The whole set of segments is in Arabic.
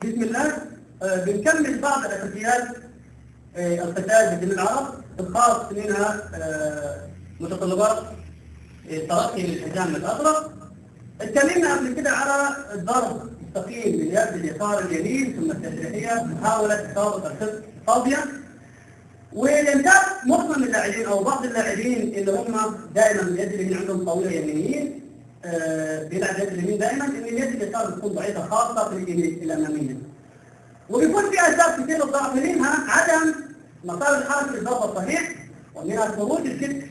بسم الله. بنكمل بعض الاساسيات القتال بين العرب الخاص منها متطلبات ترقي الحزام الازرق. اتكلمنا قبل كده على الضرب الثقيل باليد باليسار اليمين ثم التشريحيه محاوله اصابه الخصم فاضيه. وينتهي معظم اللاعبين او بعض اللاعبين اللي هم دائما اليد اليمين عندهم طويله يمينيين بيلعب اليد اليمين دائما ان اليد اليسار بتكون ضعيفه خاصه في اليد الاماميه. وبيكون في اسباب كثير للضعف منها عدم مسار الحركه للضغط الصحيح ومنها خروج الكتف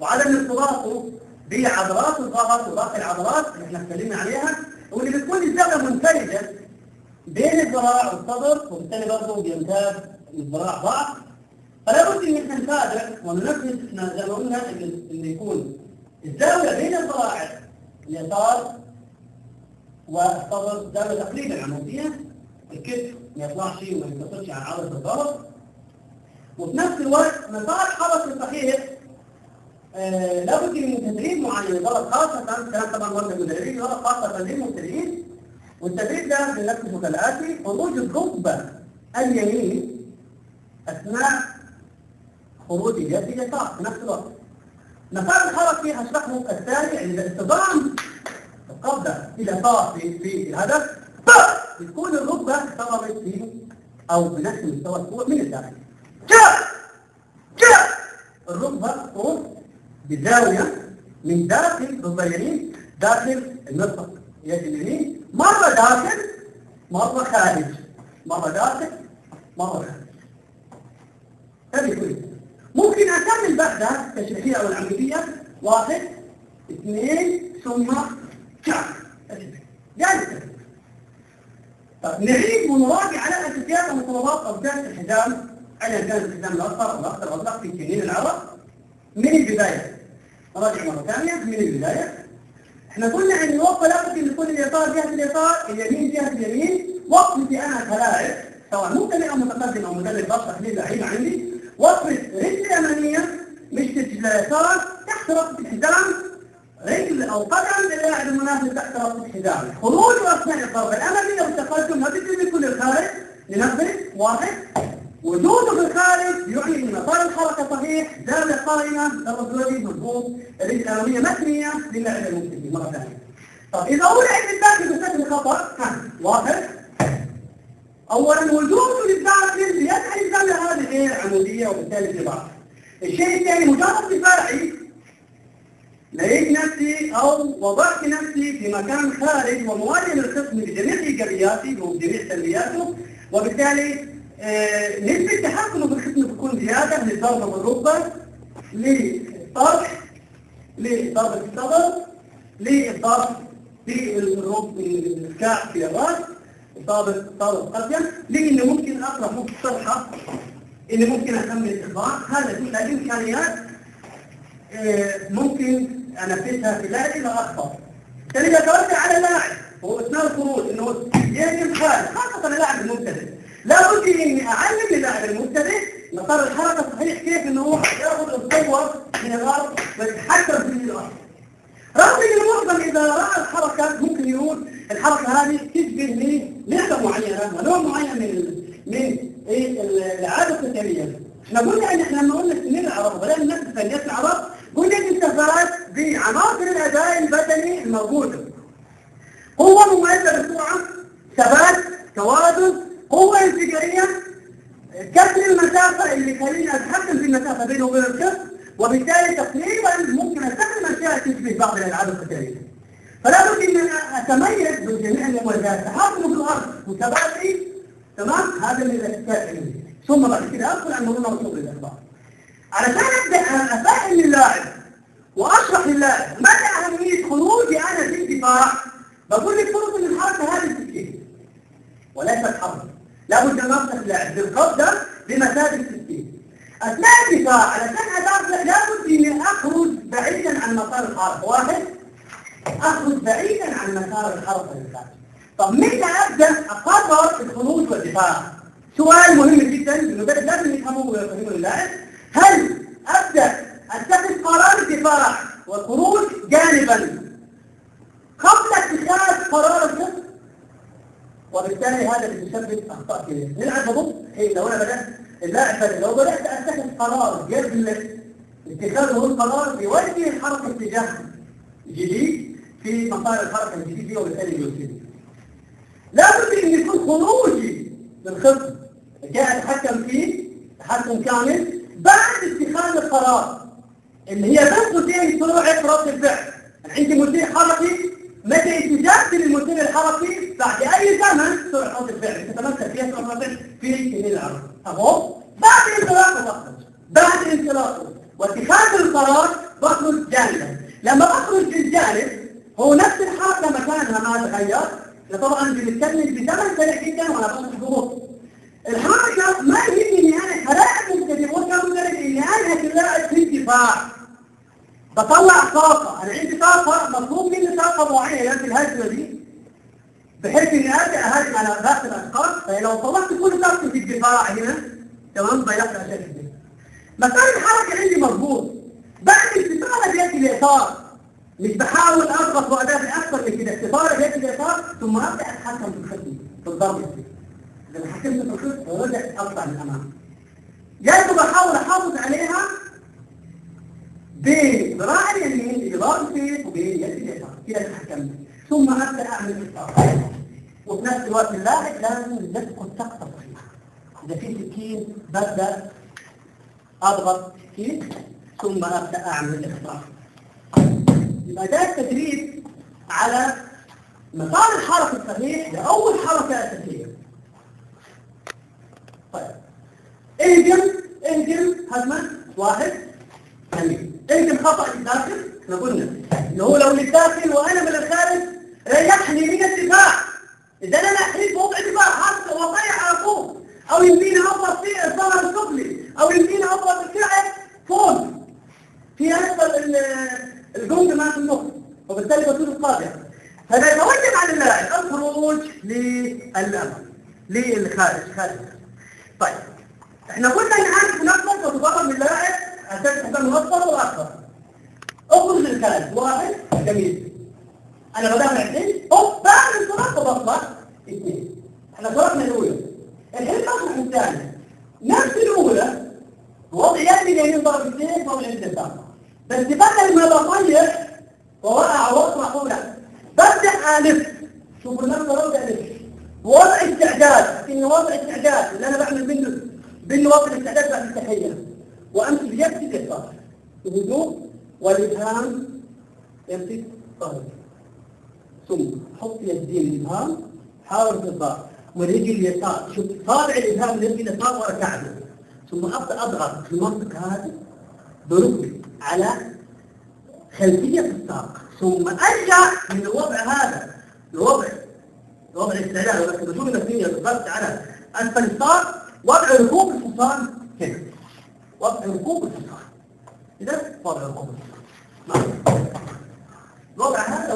وعدم ارتباطه بعضلات الظهر وضغط العضلات اللي احنا اتكلمنا عليها واللي بتكون الزاويه منفرجه بين الذراع والصدر وبالتالي برضه بيمتاز الذراع ضعف. فلا بد ان احنا نتابع وننفذ احنا زي ما قلنا انه يكون الزاويه بين الذراع اليسار والصدر زاويه تقريبا عموديه، الكتف ما يطلعش وما ينتصرش عن عضله الظهر، وفي نفس الوقت مسار حركه صحيح. لابد من تدريب معين غلط خاصه الكلام طبعا قلنا المدربين غلط خاصه للمبتدئين. والتدريب ده بنركزه كالاتي: خروج الركبه اليمين اثناء خروج اليد اليسار في نفس الوقت. مسار الحركه هشرحه التالي عند اصطدام القبضه اليسار في الهدف بتكون الركبه ضربت فيه او بنفس مستوى الكوع من الداخل. الركبه تكون بزاويه من داخل الركبه اليمين داخل المرفق اليد اليمين، مره داخل مره خارج، مره داخل مره خارج. هذه كويس. ممكن اكمل بعدها التشريحيه او العموديه 1 2 ثم شعر جاهز. طيب نعيد ونراجع على اساسيات ومتطلبات اركان الحزام ايا كان الحزام الاصفر او الاخضر او الازرق في تنين العرب من البدايه. نراجع مره ثانيه من البدايه. احنا قلنا ان الوقفه لابد ان يكون اليسار جهه اليسار، اليمين جهه اليمين. وقفتي انا كلاعب سواء مبتدئ او متقدم او مدرب ضغط تحليل لعيبه عندي، وقفه رجل اماميه مش رجل يسار تحت رقبه الحزام، رجل او قدم للاعب المنافس تحت رقبه الحزام. خروج اثناء الضربه الاماميه والتقدم ما بيتم يكون للخارج. لنفذ 1. وجوده في الخارج يعني ان مسار الحركه صحيح، زاويه قائمه، ضرب زوجي مضبوط، الرجل الاماميه متنيه للاعب المبتدئ مره ثانيه. طب اذا هو لعب الداخل بشكل خطا 1 اولا وجوده للداخل بيجعل الزاويه هذه غير عموديه وبالتالي في ضعف. الشيء الثاني مجرد دفاعي لقيت نفسي او وضعت نفسي في مكان خارج ومواجه للخصم بجميع ايجابياته وبجميع سلبياته، وبالتالي نسبه تحكمه في الخصم بتكون زياده للضربه بالركبه، للطرح، لضربه الصدر، للضرب بالكعب في الراس، إصابة قاسية، لأنه ممكن أطرح ممكن طرحة، إنه ممكن أكمل الإخضاع. هذا كل هذه إمكانيات ممكن أنفذها في اللاعب إلى أخطر. بالتالي إذا توزع على اللاعب هو أثناء الخروج إنه يجب خارج خاصة اللاعب المبتدئ، لابد إني أعلم للاعب المبتدئ مسار الحركة صحيح كيف إنه هو يأخذ القوة من الأرض ويتحكم في الأرض. رغم ان المعظم اذا راى الحركه ممكن يقول الحركه هذه تشبه لعبه معينه ونوع معين من العاده القتاليه. احنا قلنا ان احنا لما قلنا سنين العرب وبدانا ننفذ فنيات العرب قلنا ان التفاعلات بعناصر الاداء البدني الموجوده: قوه مميزه بالسرعه، ثبات، توازن، قوه انفجاريه، كسر المسافه اللي يخليني اتحكم في المسافه بينه وبين الخصم، وبالتالي تقريبا ممكن استخدم اشياء تشبه بعض الالعاب القتاليه. فلا بد ان اتميز بجميع المميزات، تحكم في الارض وثباتي تمام. هذا اللي الاشياء ثم بعد كده ادخل على المرونه وصول الاخبار. علشان ابدا افهم للاعب واشرح للاعب مدى اهميه خروجي انا في الدفاع، بقول لك فرض ان الحركه هذه السكين وليست حركه، لابد ان افتح اللاعب بالقبضه بمثابه السكين. اثناء الدفاع علشان ادافع لابد اني اخرج بعيدا عن مسار الحركه. 1 اخرج بعيدا عن مسار الحركه للخارج. طب متى ابدا اقرر الخروج والدفاع؟ سؤال مهم جدا المدرب لازم يفهمه ويفهمه اللاعب. هل ابدا اتخذ قرار الدفاع والخروج جانبا قبل اتخاذ قرار الخصم، وبالتالي هذا اللي بيسبب اخطاء كثيره. نلعب ضد حين لو انا بدات اللاعب لو بدات اتخذ قرار يجب اتخاذه القرار يوجه الحركه اتجاه جديد في مسار الحركه الجديده وبالتالي يوصل. لابد ان يكون خروجي للخصم جاء اتحكم فيه تحكم كامل بعد اتخاذ القرار اللي هي بس قوسين سرعه رد الفعل. عندي مثير حركي متى استجابتي للمثير الحركي بعد اي زمن سرعه رد الفعل تتمثل فيها سرعه رد الفعل في كمين العرض اهو بعد انطلاقه بخرج بعد انطلاقه واتخاذ القرار بخرج جانبا. لما بخرج للجانب هو نفس الحركه مكانها ما تغير. طبعا بنتكلم بزمن سريع جدا وانا بخرج ضغوط. الحركه ما يهمني انا كلاعب مبتدئ وكمدرب اني انهك اللاعب في انتفاع. بطلع طاقه، انا عندي طاقه مطلوب مني طاقه معينه في الهجمه دي بحيث اني ارجع اهاجم على ذات الاشخاص. فلو طلعت كل طاقتي في الدفاع هنا تمام ضيعت اشياء كثير. مسار الحركه عندي مضبوط بعد استطاله بيد اليسار مش بحاول اضغط وادافع اكثر من كده. استطاله بيد اليسار ثم ابدا اتحكم في الخصم في الضرب. لما حكمت في الخصم ورجعت اطلع للامام يجب احاول احافظ عليها بين ذراع اليمين اضرار السيف وبين يد اليسار كده تحكمت ثم ابدا اعمل اطلاق. وفي نفس الوقت اللاعب لازم يسقط سقطه صحيحه. اذا في سكين ببدا اضغط سكين ثم ابدا اعمل اخطاء. يبقى ده التدريب على مسار الحركه الصحيح لاول حركه اساسيه. طيب اهجم هجمه واحد جميل. اهجم خطا للداخل احنا قلنا انه هو لو للداخل وانا من الخارج ريحني من الدفاع. اذا انا احريت وضع دفاع حتى وضيع على طول او يمديني اضغط في الظهر السفلي او يمديني اضغط الكعب فوق في اسفل الجنب ما في النص وبالتالي بصير الصادع. فانا يتوجب على اللاعب الخروج للامام للخارج خارج. طيب احنا قلنا ان عارف نفسك وتفضل من اللاعب عشان تحضر منصر واكثر. اخرج للخارج واحد جميل. انا بدافع اثنين بعد الصراحه بطلع اثنين. احنا صرفنا الاولى الحين بطلع الثانيه نفس الاولى وضع يدي اليمين ضرب اثنين وضع اليسار بس بدل ما بطيح ووقع واطلع اولى ببدا الف. شوفوا النفس ببدا الف وضع استعداد انه وضع استعداد اللي انا بعمل منه وضع الاستعداد بعد التحيه وامسك بيدي اليسار الهدوء والابهام يمسك ظهري ثم حط يدين الابهام حاول تضغط والرجل اليسار. شوف صابع الابهام الرجل اليسار ورا كعبه ثم ابدا اضغط في المنطقه هذه بركبي على خلفيه الساق ثم ارجع من الوضع هذا لوضع الاستعداد. بس بشوف نفسي بالضبط على اسفل الساق وضع ركوب الحصان هنا وضع ركوب الحصان. اذا وضع ركوب الحصان الوضع هذا